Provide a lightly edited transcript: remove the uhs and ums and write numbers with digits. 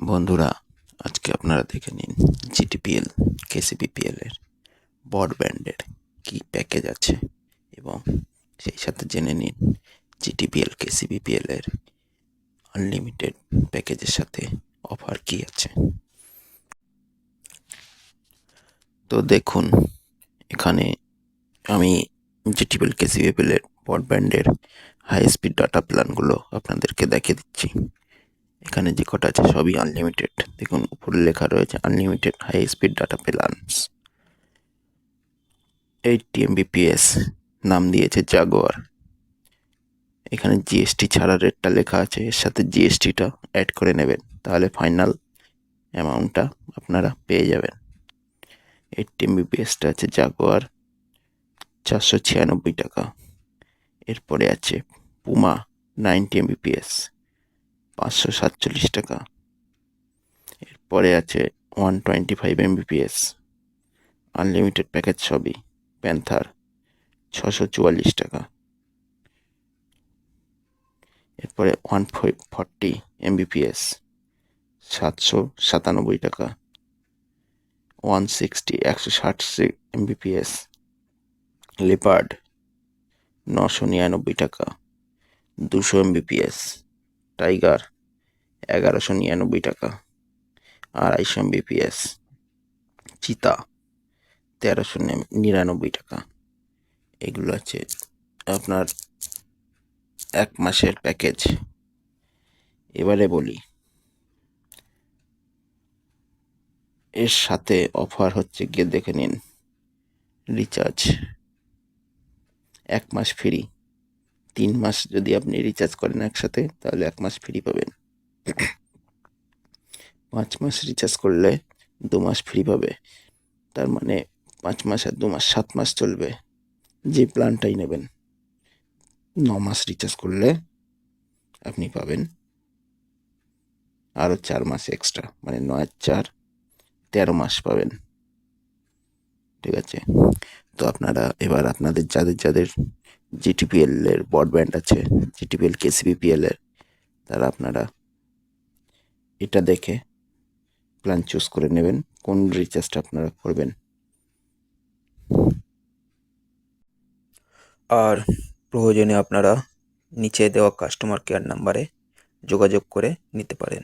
বন্ধুরা, আজকে আপনারা দেখে নিন জিটিপিএল কেসিবিপিএল এর ব্রডব্যান্ডের কি প্যাকেজ আছে এবং সেই সাথে জেনে নিন জিটিপিএল কেসিবিপিএল এর আনলিমিটেড প্যাকেজের সাথে অফার কি আছে। তো দেখুন, এখানে আমি জিটিপিএল কেসিবিপিএল এর ব্রডব্যান্ডের হাই স্পিড ডাটা প্ল্যানগুলো আপনাদেরকে দেখিয়ে দিচ্ছি। এখানে যে কটা আছে সবই আনলিমিটেড। দেখুন, উপরে লেখা রয়েছে unlimited high speed data plans 80 MBPS, নাম দিয়েছে জাগুয়ার। এখানে জিএসটি ছাড়া রেটটা লেখা আছে, এর সাথে জিএসটিটা অ্যাড করে নেবেন, তাহলে ফাইনাল অ্যামাউন্টটা আপনারা পেয়ে যাবেন। 80 MBPSটা আছে জাগুয়ার 496 টাকা। এরপরে আছে পুমা 90 MBPS 547 টাকা। এরপরে আছে 125 MBPS আনলিমিটেড প্যাকেজ সবই প্যান্থার 644 টাকা। এরপরে 140 MBPS 797 টাকা। 160 MBPS লেপার্ড 999 টাকা। 200 MBPS টাইগার 1199 টাকা। 250 MBPS চিতা 1399 টাকা। এগুলো আছে আপনার 1 মাসের প্যাকেজ। এবারে বলি, এর সাথে অফার হচ্ছে গিয়ে দেখে নিন, রিচার্জ 1 মাস ফ্রি। 3 মাস যদি আপনি রিচার্জ করেন একসাথে, তাহলে 1 মাস ফ্রি পাবেন। 5 মাস রিচার্জ করলে 2 মাস ফ্রি পাবে। তার মানে 5 মাস আর 2 মাস 7 মাস চলবে যে প্ল্যানটাই নেবেন। 9 মাস রিচার্জ করলে আপনি পাবেন আরও 4 মাস এক্সট্রা, মানে 9 আর 4 13 মাস পাবেন। ঠিক আছে, তো আপনারা এবার আপনাদের যাদের জিটিপিএল এর ব্রডব্যান্ড আছে, জিটিপিএল কেসিবিপিএল এর, তারা আপনারা এটা দেখে প্ল্যান চুজ করে নেবেন কোন রিচার্জটা আপনারা করবেন। আর প্রয়োজনে আপনারা নিচে দেওয়া কাস্টমার কেয়ার নাম্বারে যোগাযোগ করে নিতে পারেন।